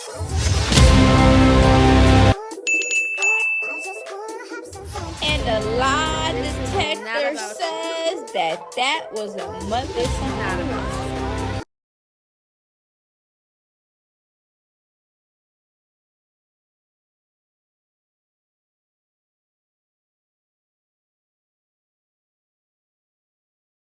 And the lie detector says that was a mother's.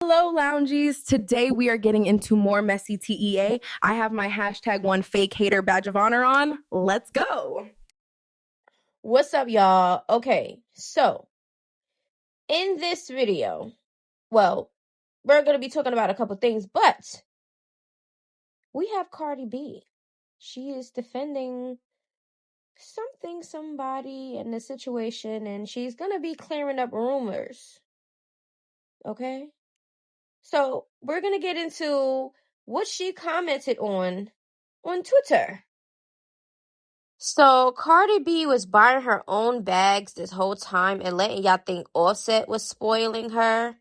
Hello, loungies. Today we are getting into more messy TEA. I have my #1FakeHater badge of honor on. Let's go. What's up, y'all? Okay, so in this video, well, we're going to be talking about a couple things, but we have Cardi B. She is defending somebody in the situation, and she's going to be clearing up rumors. Okay? So we're going to get into what she commented on Twitter. So Cardi B was buying her own bags this whole time and letting y'all think Offset was spoiling her.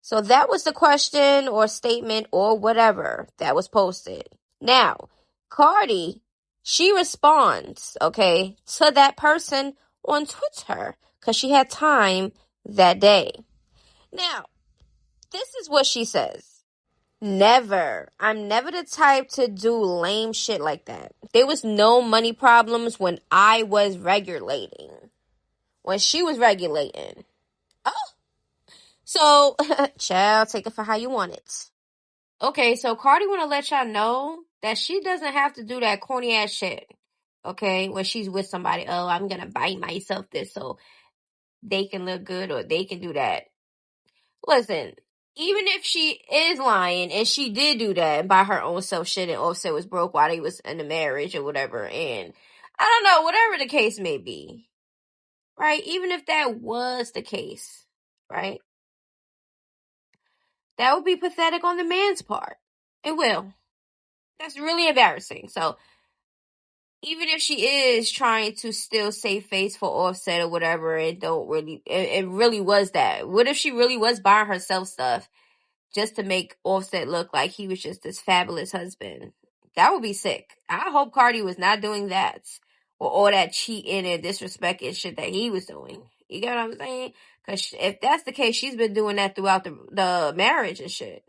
So that was the question or statement or whatever that was posted. Now, Cardi, she responds, okay, to that person on Twitter because she had time that day. Now, this is what she says. Never. I'm never the type to do lame shit like that. There was no money problems when I was regulating. When she was regulating. Oh. So, child, take it for how you want it. Okay, so Cardi want to let y'all know that she doesn't have to do that corny ass shit. Okay, when she's with somebody. Oh, I'm going to buy myself this so they can look good or they can do that. Listen. Even if she is lying and she did do that and buy her own self shit and Offset was broke while they was in the marriage or whatever, and I don't know, whatever the case may be, right? Even if that was the case, right? That would be pathetic on the man's part. It will. That's really embarrassing. So even if she is trying to still save face for Offset or whatever, it really was that. What if she really was buying herself stuff just to make Offset look like he was just this fabulous husband? That would be sick. I hope Cardi was not doing that. Or all that cheating and disrespect and shit that he was doing. You get what I'm saying? Because if that's the case, she's been doing that throughout the marriage and shit.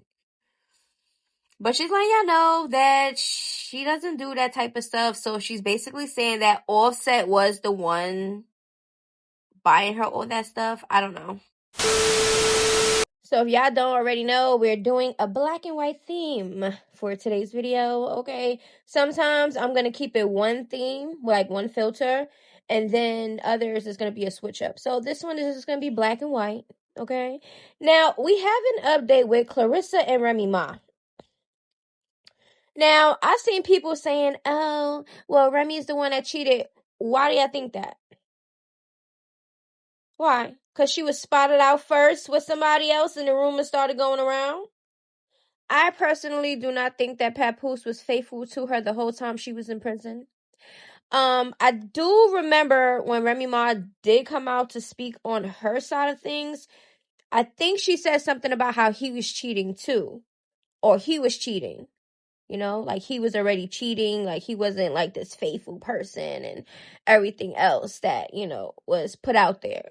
But she's letting y'all know that she doesn't do that type of stuff. So she's basically saying that Offset was the one buying her all that stuff. I don't know. So if y'all don't already know, we're doing a black and white theme for today's video, okay? Sometimes I'm going to keep it one theme, like one filter, and then others is going to be a switch up. So this one is just going to be black and white, okay? Now, we have an update with Clarissa and Remy Ma. Now, I've seen people saying, oh, well, Remy is the one that cheated. Why do y'all think that? Why? Because she was spotted out first with somebody else and the rumors started going around? I personally do not think that Papoose was faithful to her the whole time she was in prison. I do remember when Remy Ma did come out to speak on her side of things. I think she said something about how he was cheating too. Or he was cheating. You know, like he was already cheating, like he wasn't like this faithful person and everything else that, you know, was put out there.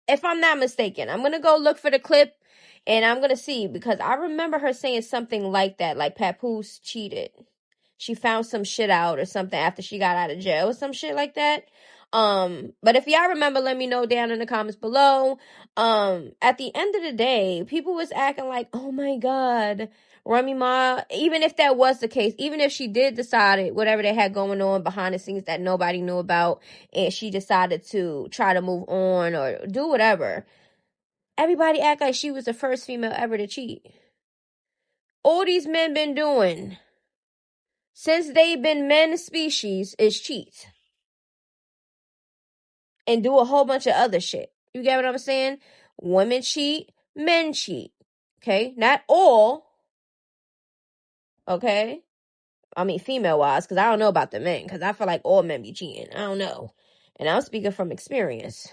If I'm not mistaken, I'm going to go look for the clip and I'm going to see, because I remember her saying something like that, like Papoose cheated. She found some shit out or something after she got out of jail or some shit like that. But if y'all remember, let me know down in the comments below. At the end of the day, people was acting like, oh my God, Remy Ma, even if that was the case, even if she did decide whatever they had going on behind the scenes that nobody knew about, and she decided to try to move on or do whatever, everybody act like she was the first female ever to cheat. All these men been doing since they've been men species is cheat. And do a whole bunch of other shit. You get what I'm saying? Women cheat, men cheat. Okay? Not all. Okay? I mean, female-wise, because I don't know about the men, because I feel like all men be cheating. I don't know. And I'm speaking from experience.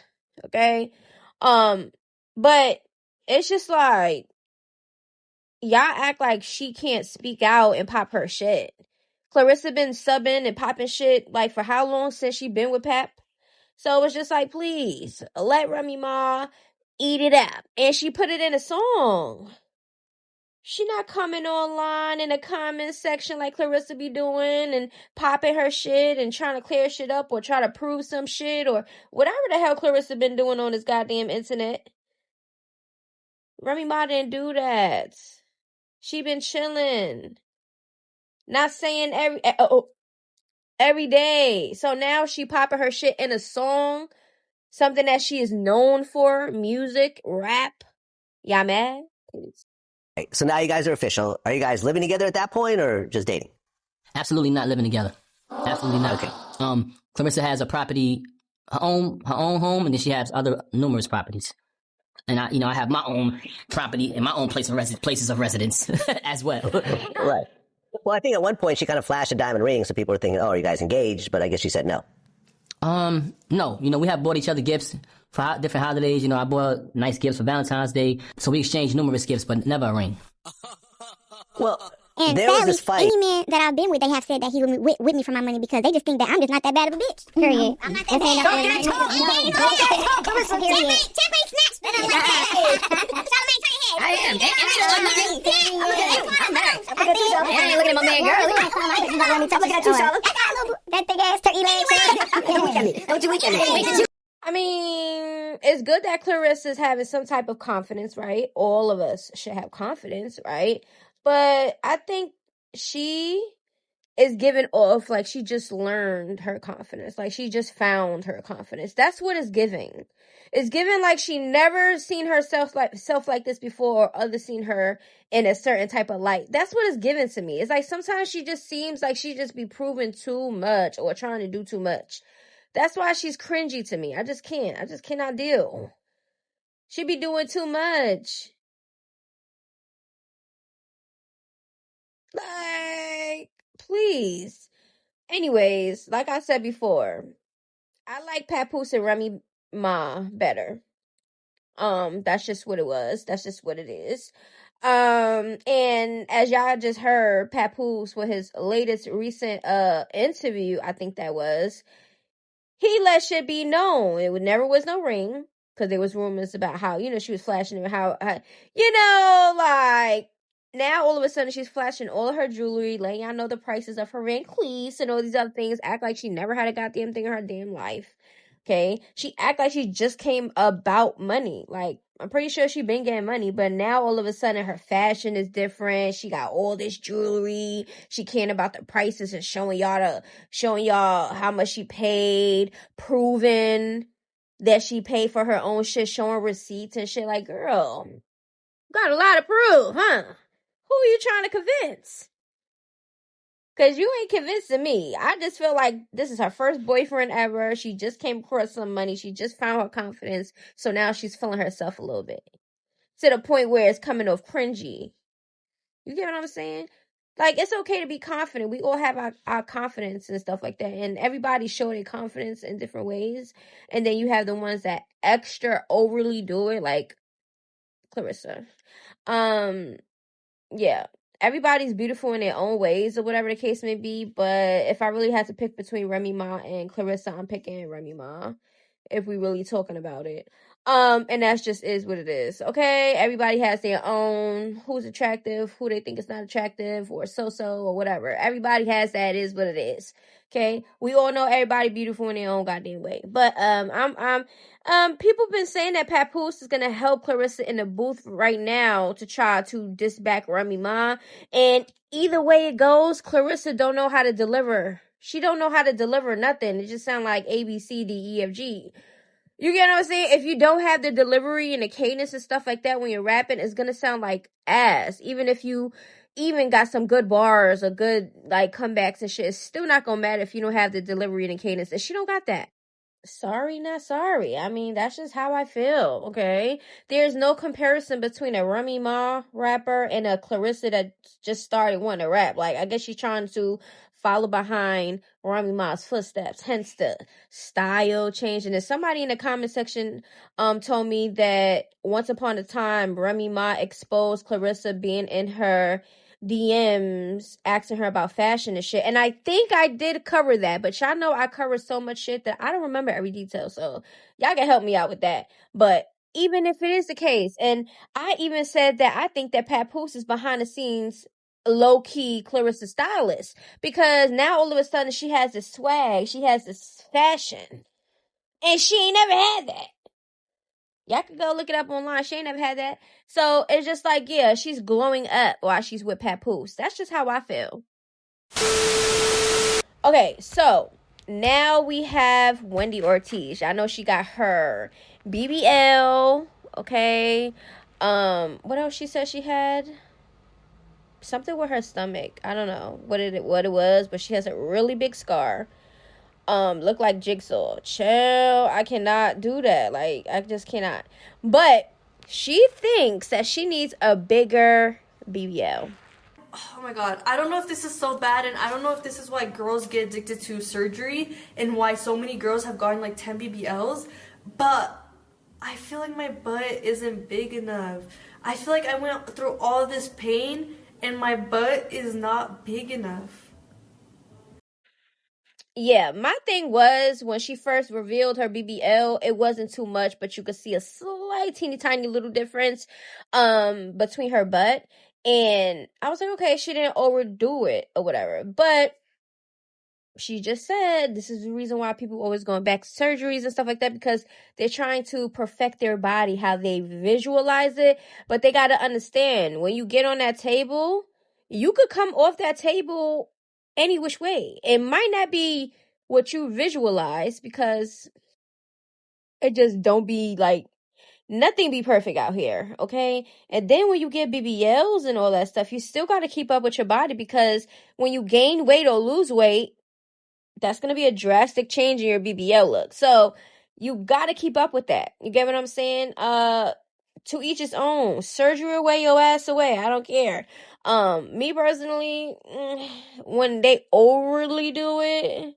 Okay? But it's just like, y'all act like she can't speak out and pop her shit. Clarissa been subbing and popping shit like for how long since she been with Pap? So it's just like, please let Remy Ma eat it up. And she put it in a song. She not coming online in the comment section like Clarissa be doing and popping her shit and trying to clear shit up or try to prove some shit or whatever the hell Clarissa been doing on this goddamn internet. Remy Ma didn't do that. She been chilling. Not saying every day. So now she popping her shit in a song. Something that she is known for. Music, rap. Y'all mad? So now you guys are official. Are you guys living together at that point or just dating? Absolutely not living together. Absolutely not. Okay. Clarissa has a property, her own home, and then she has other numerous properties. And I have my own property and my own places of residence as well. Right. Well, I think at one point she kind of flashed a diamond ring, so people were thinking, "Oh, are you guys engaged?" But I guess she said no. No. We have bought each other gifts for different holidays. I bought nice gifts for Valentine's Day. So we exchanged numerous gifts, but never a ring. Well, and there was sadly, this fight. any man that I've been with, they have said that he was with me for my money because they just think that I'm just not that bad of a bitch. Period. I'm not that bad. I am. I ain't looking at my man, girl. Look at that big ass turkey leg. Don't you weak at me. I mean, it's good that Clarissa's having some type of confidence, right? All of us should have confidence, right? But I think she is giving off like she just learned her confidence. Like she just found her confidence. That's what it's giving. It's giving like she never seen herself like this before or others seen her in a certain type of light. That's what it's giving to me. It's like sometimes she just seems like she just be proving too much or trying to do too much. That's why she's cringy to me. I just cannot deal. She be doing too much. Like, please. Anyways, like I said before, I like Papoose and Remy Ma better. That's just what it was. That's just what it is. And as y'all just heard, Papoose with his latest recent interview, I think that was, he let shit be known. It never was no ring. Because there was rumors about how, she was flashing and how, like, now all of a sudden she's flashing all of her jewelry, letting y'all know the prices of her Van Cleese and all these other things, act like she never had a goddamn thing in her damn life. Okay? She act like she just came about money. Like, I'm pretty sure she been getting money, but now all of a sudden her fashion is different. She got all this jewelry. She caring about the prices and showing y'all how much she paid, proving that she paid for her own shit, showing receipts and shit. Like, girl, got a lot to prove, huh? Who are you trying to convince? Because you ain't convincing me. I just feel like this is her first boyfriend ever. She just came across some money. She just found her confidence. So now she's feeling herself a little bit. To the point where it's coming off cringy. You get what I'm saying? Like, it's okay to be confident. We all have our confidence and stuff like that. And everybody show their confidence in different ways. And then you have the ones that extra overly do it, like Clarissa. Yeah. Everybody's beautiful in their own ways or whatever the case may be. But if I really had to pick between Remy Ma and Clarissa, I'm picking Remy Ma. If we really talking about it. And that's just is what it is. Okay, everybody has their own who's attractive, who they think is not attractive, or so or whatever. Everybody has that, is what it is. Okay, we all know everybody beautiful in their own goddamn way. But people been saying that Papoose is gonna help Clarissa in the booth right now to try to diss back Remy Ma. And either way it goes, Clarissa don't know how to deliver. She don't know how to deliver nothing. It just sound like A, B, C, D, E, F, G. You get what I'm saying? If you don't have the delivery and the cadence and stuff like that when you're rapping, it's gonna sound like ass. Even if you even got some good bars or good, like, comebacks and shit, it's still not gonna matter if you don't have the delivery and the cadence. And she don't got that. Sorry, not sorry. I mean, that's just how I feel, okay? There's no comparison between a Remy Ma rapper and a Clarissa that just started wanting to rap. Like, I guess she's trying to follow behind Remy Ma's footsteps, hence the style change. And then somebody in the comment section told me that once upon a time, Remy Ma exposed Clarissa being in her DMs asking her about fashion and shit. And I think I did cover that, but y'all know I covered so much shit that I don't remember every detail. So y'all can help me out with that. But even if it is the case, and I even said that I think that Papoose is behind the scenes low-key Clarissa stylist, because now all of a sudden she has this swag, she has this fashion, and she ain't never had that. Y'all can go look it up online. She ain't never had that. So it's just like, yeah, she's glowing up while she's with Papoose. That's just how I feel. Okay, so now we have Wendy Ortiz. I know she got her BBL. Okay. What else she said she had? Something with her stomach. I don't know what it was, but she has a really big scar. Look like Jigsaw. Chill. I cannot do that. Like, I just cannot. But she thinks that she needs a bigger BBL. Oh my god, I don't know if this is so bad, and I don't know if this is why girls get addicted to surgery and why so many girls have gotten like 10 BBLs, but I feel like my butt isn't big enough. I feel like I went through all this pain and my butt is not big enough. Yeah, my thing was when she first revealed her BBL, it wasn't too much, but you could see a slight teeny tiny little difference between her butt. And I was like, okay, she didn't overdo it or whatever. But she just said this is the reason why people always going back to surgeries and stuff like that, because they're trying to perfect their body, how they visualize it. But they got to understand, when you get on that table, you could come off that table any which way. It might not be what you visualize, because it just don't be like, nothing be perfect out here, okay? And then when you get BBLs and all that stuff, you still got to keep up with your body, because when you gain weight or lose weight, that's going to be a drastic change in your BBL look. So you got to keep up with that. You get what I'm saying? To each his own. Surgery away, your ass away. I don't care. Me personally, when they overly do it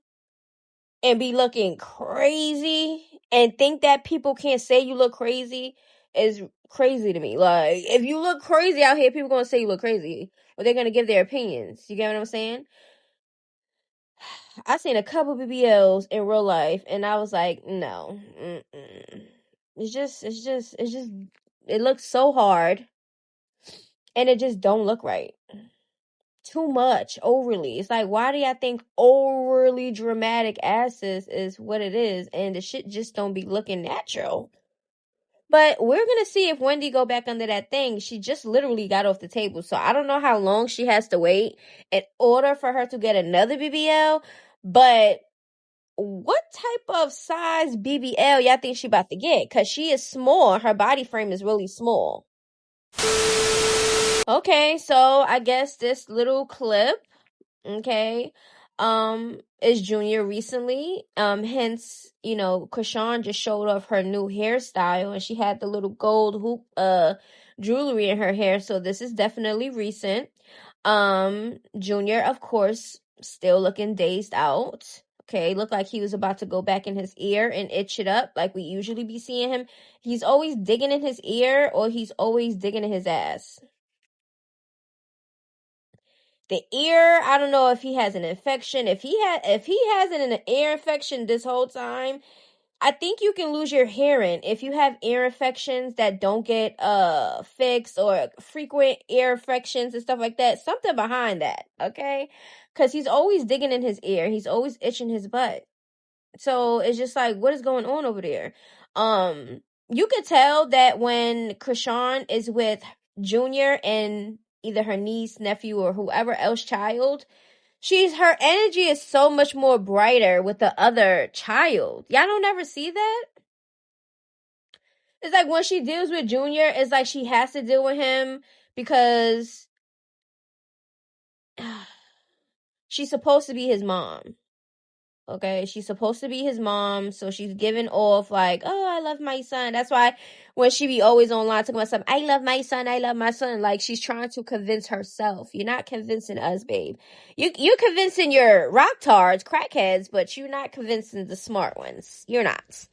and be looking crazy and think that people can't say you look crazy is crazy to me. Like, if you look crazy out here, people going to say you look crazy, or they're going to give their opinions. You get what I'm saying? I seen a couple BBLs in real life, and I was like, no. It looks so hard, and it just don't look right. Too much, overly. It's like, why do y'all think overly dramatic asses is what it is, and the shit just don't be looking natural? But we're gonna see if Wendy go back under that thing. She just literally got off the table, so I don't know how long she has to wait in order for her to get another BBL, but what type of size BBL y'all think she about to get? Because she is small. Her body frame is really small. Okay, so I guess this little clip, okay, is Junior recently. Hence, Chrisean just showed off her new hairstyle, and she had the little gold hoop jewelry in her hair. So this is definitely recent. Junior, of course, still looking dazed out. Okay, looked like he was about to go back in his ear and itch it up like we usually be seeing him. He's always digging in his ear, or he's always digging in his ass. The ear, I don't know if he has an infection. If he has an ear infection this whole time, I think you can lose your hearing if you have ear infections that don't get fixed, or frequent ear infections and stuff like that. Something behind that, okay? Because he's always digging in his ear. He's always itching his butt. So it's just like, what is going on over there? You could tell that when Chrisean is with Junior and either her niece, nephew, or whoever else child, her energy is so much more brighter with the other child. Y'all don't ever see that? It's like when she deals with Junior, it's like she has to deal with him because she's supposed to be his mom. Okay, she's supposed to be his mom, so she's giving off like, oh, I love my son. That's why when she be always online talking about something, I love my son, like she's trying to convince herself. You're not convincing us, babe. You're convincing your rock-tards, crackheads, but you're not convincing the smart ones. You're not.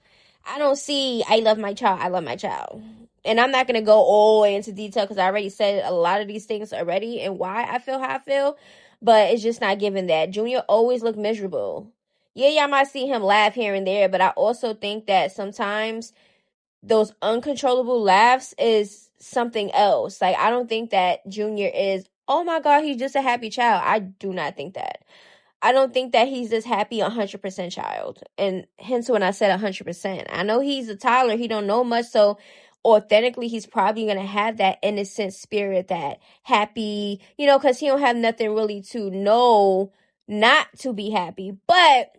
I don't see I love my child. and I'm not going to go all the way into detail because I already said a lot of these things already and why I feel how I feel, but it's just not given that. Junior always looked miserable. Yeah, y'all might see him laugh here and there, but I also think that sometimes those uncontrollable laughs is something else. Like, I don't think that Junior is, oh my God, he's just a happy child. I do not think that. I don't think that he's this happy 100% child. And hence when I said 100%. I know he's a toddler. He don't know much. So authentically, he's probably going to have that innocent spirit, that happy, you know, because he don't have nothing really to know not to be happy. But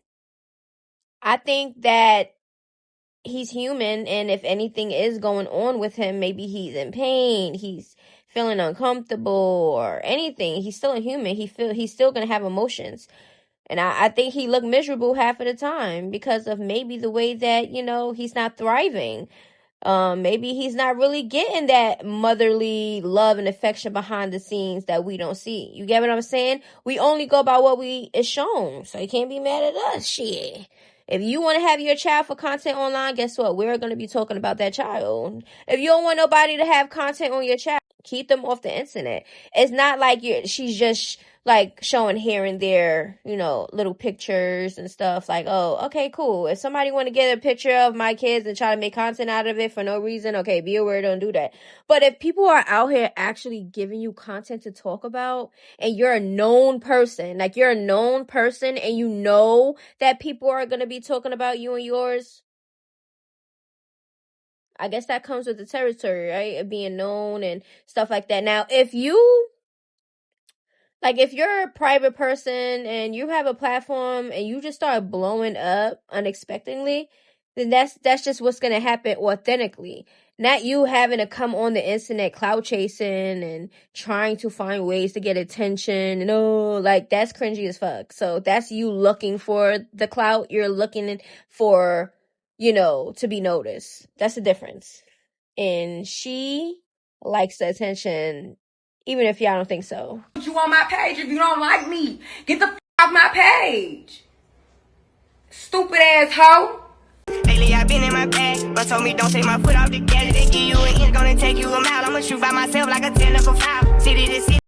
I think that he's human, and if anything is going on with him, maybe he's in pain, he's feeling uncomfortable or anything, he's still a human. He's still gonna have emotions. And I think he looked miserable half of the time because of maybe the way that, you know, he's not thriving. Maybe he's not really getting that motherly love and affection behind the scenes that we don't see. You get what I'm saying? We only go by what is shown, so you can't be mad at us. Shit. If you want to have your child for content online, guess what? We're going to be talking about that child. If you don't want nobody to have content on your child, keep them off the internet. It's not like she's just like showing here and there, you know, little pictures and stuff like, oh, okay, cool. If somebody want to get a picture of my kids and try to make content out of it for no reason, okay, be aware, don't do that. But if people are out here actually giving you content to talk about, and you're a known person, like you're a known person and you know that people are going to be talking about you and yours, I guess that comes with the territory, right? Of being known and stuff like that. Now, if you're a private person and you have a platform and you just start blowing up unexpectedly, then that's just what's going to happen authentically. Not you having to come on the internet clout chasing and trying to find ways to get attention. And like that's cringy as fuck. So that's you looking for the clout. You're looking for, you know, to be noticed. That's the difference. And she likes the attention, even if y'all don't think so. You on my page if you don't like me. Get the off my page. Stupid ass hoe. Lately I've been in my bag, but told me don't take my foot off the gas. They give you an inch, gonna take you a mile. I'ma shoot by myself like a 10 for 5. City to city.